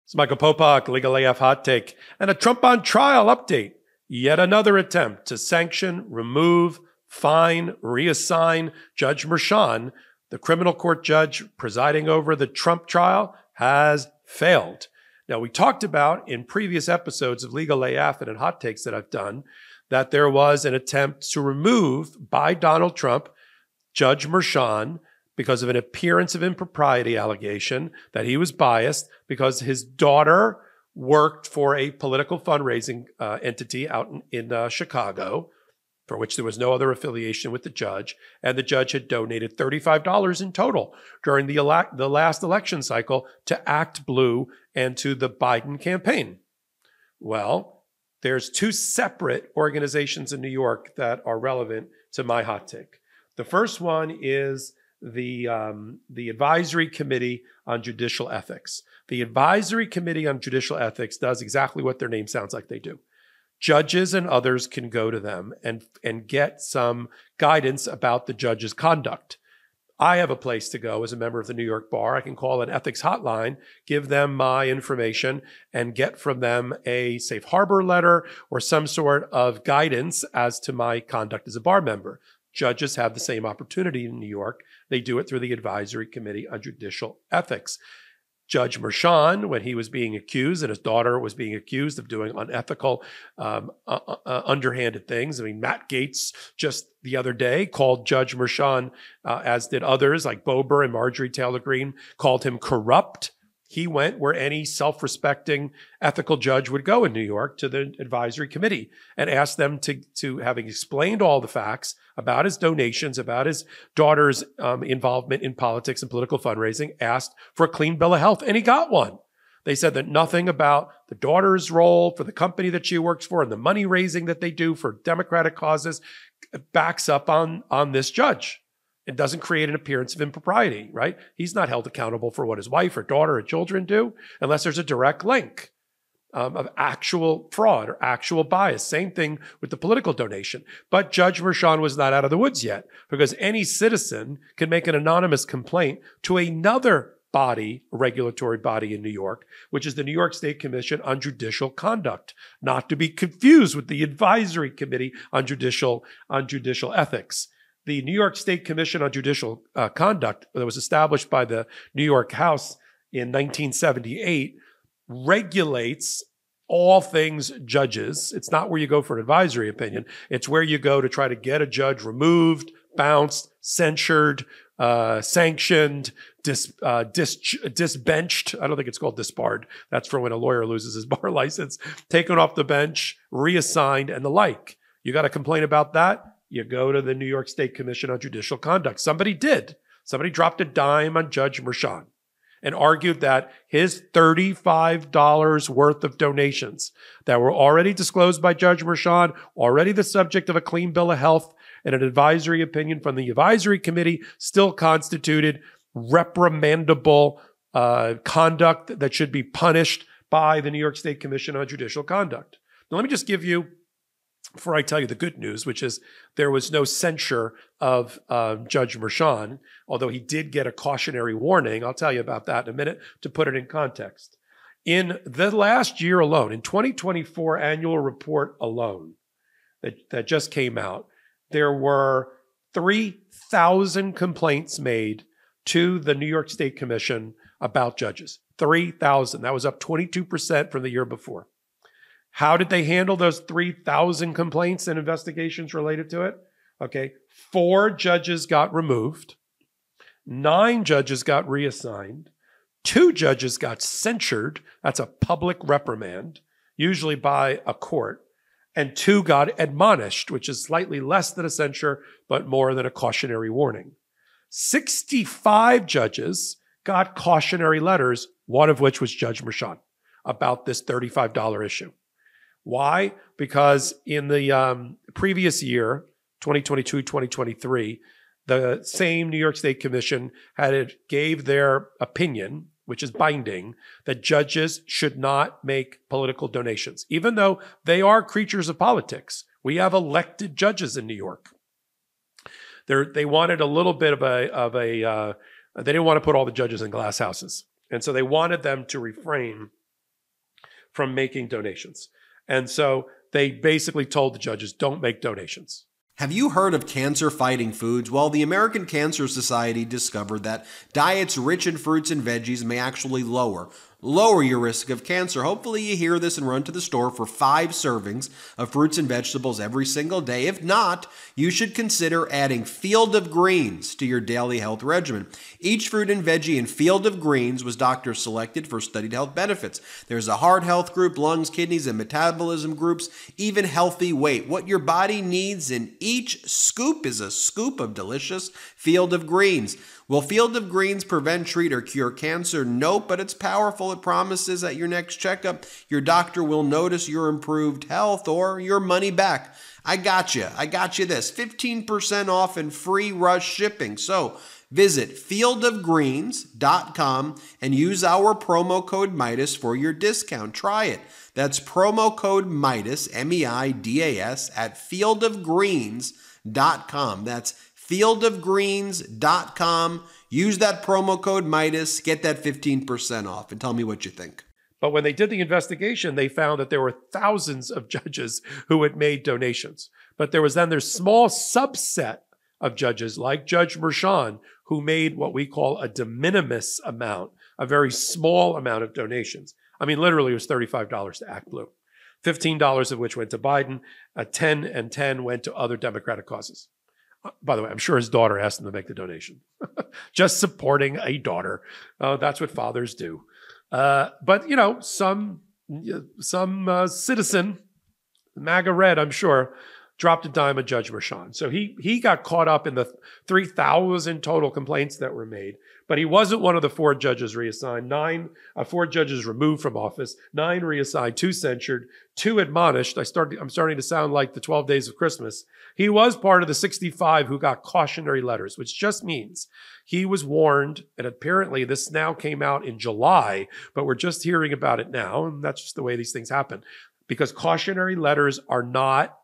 It's Michael Popak, Legal AF Hot Take, and a Trump on trial update. Yet another attempt to sanction, remove, fine, reassign Judge Merchan, the criminal court judge presiding over the Trump trial, has failed. Now, we talked about in previous episodes of Legal AF and in hot takes that I've done that there was an attempt to remove by Donald Trump Judge Merchan because of an appearance of impropriety allegation that he was biased because his daughter worked for a political fundraising entity out in Chicago, for which there was no other affiliation with the judge, and the judge had donated $35 in total during the last election cycle to Act Blue and to the Biden campaign. Well, there's two separate organizations in New York that are relevant to my hot take. The first one is the Advisory Committee on Judicial Ethics. The Advisory Committee on Judicial Ethics does exactly what their name sounds like they do. Judges and others can go to them and get some guidance about the judge's conduct. I have a place to go as a member of the New York Bar. I can call an ethics hotline, give them my information, and get from them a safe harbor letter or some sort of guidance as to my conduct as a bar member. Judges have the same opportunity in New York. They do it through the Advisory Committee on Judicial Ethics. Judge Merchan, when he was being accused and his daughter was being accused of doing unethical, underhanded things. I mean, Matt Gaetz just the other day called Judge Merchan, as did others like Bober and Marjorie Taylor Greene, called him corrupt. He went where any self-respecting ethical judge would go in New York, to the Advisory Committee, and asked them to having explained all the facts about his donations, about his daughter's involvement in politics and political fundraising, asked for a clean bill of health, and he got one. They said that nothing about the daughter's role for the company that she works for and the money raising that they do for Democratic causes backs up on this judge. It doesn't create an appearance of impropriety, right? He's not held accountable for what his wife or daughter or children do unless there's a direct link of actual fraud or actual bias. Same thing with the political donation. But Judge Merchan was not out of the woods yet, because any citizen can make an anonymous complaint to another body, a regulatory body in New York, which is the New York State Commission on Judicial Conduct, not to be confused with the Advisory Committee on Judicial Ethics. The New York State Commission on Judicial Conduct that was established by the New York House in 1978 regulates all things judges. It's not where you go for an advisory opinion. It's where you go to try to get a judge removed, bounced, censured, sanctioned, disbenched. I don't think it's called disbarred. That's for when a lawyer loses his bar license. Taken off the bench, reassigned, and the like. You got a complaint about that? You go to the New York State Commission on Judicial Conduct. Somebody did. Somebody dropped a dime on Judge Merchan and argued that his $35 worth of donations that were already disclosed by Judge Merchan, already the subject of a clean bill of health and an advisory opinion from the Advisory Committee, still constituted reprimandable conduct that should be punished by the New York State Commission on Judicial Conduct. Now, let me just give you, before I tell you the good news, which is there was no censure of Judge Merchan, although he did get a cautionary warning. I'll tell you about that in a minute to put it in context. In the last year alone, in 2024 annual report alone that just came out, there were 3,000 complaints made to the New York State Commission about judges. 3,000. That was up 22% from the year before. How did they handle those 3,000 complaints and investigations related to it? Okay, 4 judges got removed, 9 judges got reassigned, 2 judges got censured. That's a public reprimand, usually by a court, and 2 got admonished, which is slightly less than a censure, but more than a cautionary warning. 65 judges got cautionary letters, one of which was Judge Merchan, about this $35 issue. Why? Because in the previous year, 2022, 2023, the same New York State Commission gave their opinion, which is binding, that judges should not make political donations, even though they are creatures of politics. We have elected judges in New York. They wanted a little bit of they didn't want to put all the judges in glass houses. And so they wanted them to refrain from making donations. And so they basically told the judges, don't make donations. Have you heard of cancer-fighting foods? Well, the American Cancer Society discovered that diets rich in fruits and veggies may actually lower your risk of cancer. Hopefully you hear this and run to the store for 5 servings of fruits and vegetables every single day. If not, you should consider adding Field of Greens to your daily health regimen. Each fruit and veggie in Field of Greens was doctor selected for studied health benefits. There's a heart health group, lungs, kidneys, and metabolism groups, even healthy weight. What your body needs in each scoop is a scoop of delicious Field of Greens. Will Field of Greens prevent, treat, or cure cancer? Nope, but it's powerful. It promises at your next checkup, your doctor will notice your improved health or your money back. I got you this. 15% off and free rush shipping. So visit fieldofgreens.com and use our promo code Meidas for your discount. Try it. That's promo code Meidas, M-E-I-D-A-S, at fieldofgreens.com. That's fieldofgreens.com. Use that promo code Meidas, get that 15% off, and tell me what you think. But when they did the investigation, they found that there were thousands of judges who had made donations. But there's small subset of judges, like Judge Mershon, who made what we call a de minimis amount, a very small amount of donations. I mean, literally, it was $35 to Act Blue, $15 of which went to Biden, 10 and 10 went to other Democratic causes. By the way, I'm sure his daughter asked him to make the donation. Just supporting a daughter. That's what fathers do. But, you know, some citizen, MAGA red, I'm sure, dropped a dime at Judge Mershon. So he got caught up in the 3,000 total complaints that were made. But he wasn't one of the 4 judges reassigned. 4 judges removed from office, 9 reassigned, 2 censured, 2 admonished. I'm starting to sound like the 12 Days of Christmas. He was part of the 65 who got cautionary letters, which just means he was warned, and apparently this now came out in July, but we're just hearing about it now, and that's just the way these things happen, because cautionary letters are not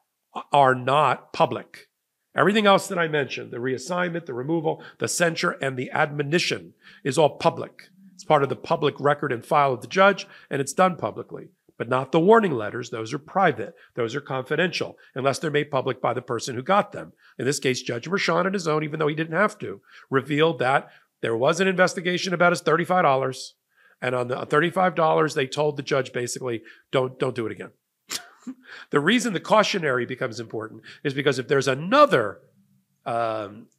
public. Everything else that I mentioned, the reassignment, the removal, the censure, and the admonition is all public. It's part of the public record and file of the judge, and it's done publicly. But not the warning letters. Those are private. Those are confidential, unless they're made public by the person who got them. In this case, Judge Mershon on his own, even though he didn't have to, revealed that there was an investigation about his $35. And on the $35, they told the judge basically, don't do it again. The reason the cautionary becomes important is because if there's another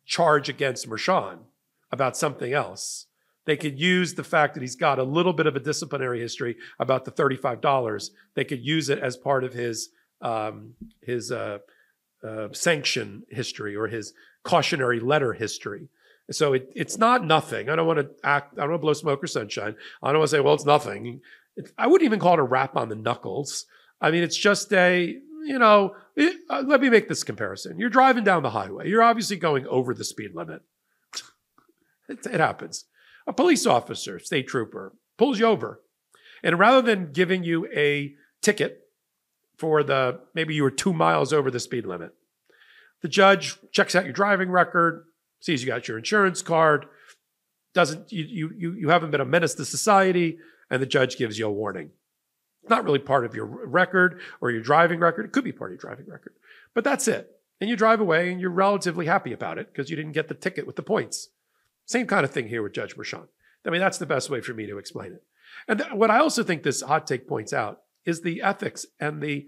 charge against Mershon about something else, they could use the fact that he's got a little bit of a disciplinary history about the $35. They could use it as part of his sanction history or his cautionary letter history. So it's not nothing. I don't want to blow smoke or sunshine. I don't want to say, well, it's nothing. I wouldn't even call it a rap on the knuckles. I mean, it's just let me make this comparison. You're driving down the highway. You're obviously going over the speed limit. It happens. A police officer, state trooper, pulls you over. And rather than giving you a ticket for maybe you were 2 miles over the speed limit, the judge checks out your driving record, sees you got your insurance card, you haven't been a menace to society, and the judge gives you a warning. It's not really part of your record or your driving record. It could be part of your driving record, but that's it. And you drive away and you're relatively happy about it because you didn't get the ticket with the points. Same kind of thing here with Judge Mershon. I mean, that's the best way for me to explain it. And what I also think this hot take points out is the ethics and the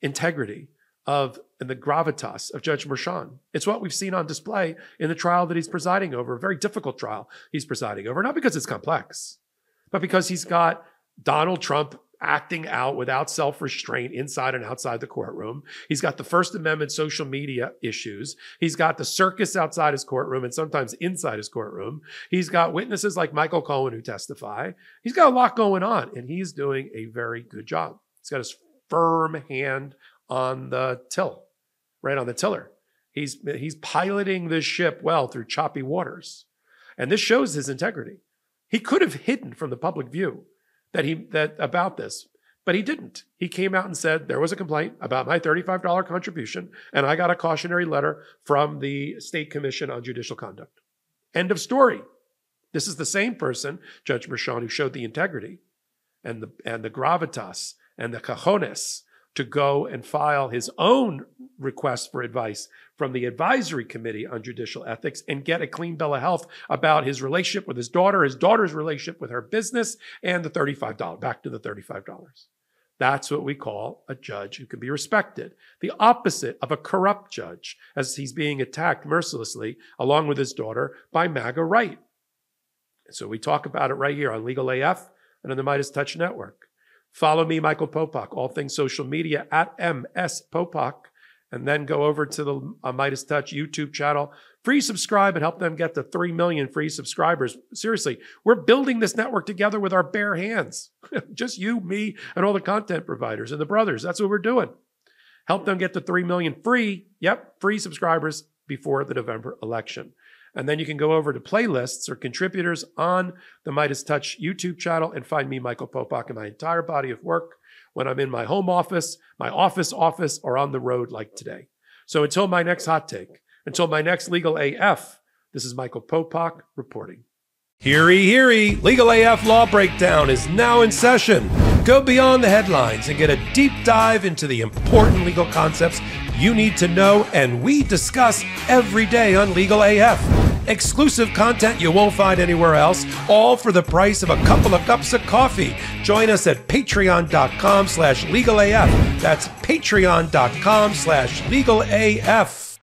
integrity and the gravitas of Judge Mershon. It's what we've seen on display in the trial that he's presiding over, a very difficult trial he's presiding over, not because it's complex, but because he's got Donald Trump acting out without self-restraint inside and outside the courtroom. He's got the First Amendment social media issues. He's got the circus outside his courtroom and sometimes inside his courtroom. He's got witnesses like Michael Cohen who testify. He's got a lot going on, and he's doing a very good job. He's got his firm hand on the till, right on the tiller. He's piloting this ship well through choppy waters. And this shows his integrity. He could have hidden from the public view about this, but he didn't. He came out and said there was a complaint about my $35 contribution, and I got a cautionary letter from the State Commission on Judicial Conduct. End of story. This is the same person, Judge Mershon, who showed the integrity and the gravitas and the cojones to go and file his own request for advice from the advisory committee on judicial ethics and get a clean bill of health about his relationship with his daughter's relationship with her business, and the $35, back to the $35. That's what we call a judge who can be respected. The opposite of a corrupt judge, as he's being attacked mercilessly, along with his daughter, by MAGA right. So we talk about it right here on Legal AF and on the MeidasTouch Network. Follow me, Michael Popak, all things social media at MS Popak, and then go over to the MeidasTouch YouTube channel. Free subscribe and help them get to 3 million free subscribers. Seriously, we're building this network together with our bare hands. Just you, me, and all the content providers and the brothers. That's what we're doing. Help them get to 3 million free subscribers before the November election. And then you can go over to playlists or contributors on the MeidasTouch YouTube channel and find me, Michael Popak, and my entire body of work when I'm in my home office, my office, or on the road like today. So until my next hot take, until my next Legal AF, this is Michael Popak reporting. Heary, heary, Legal AF Law Breakdown is now in session. Go beyond the headlines and get a deep dive into the important legal concepts you need to know, and we discuss every day on Legal AF. Exclusive content you won't find anywhere else, all for the price of a couple of cups of coffee. Join us at patreon.com/legalaf. That's patreon.com/legalaf.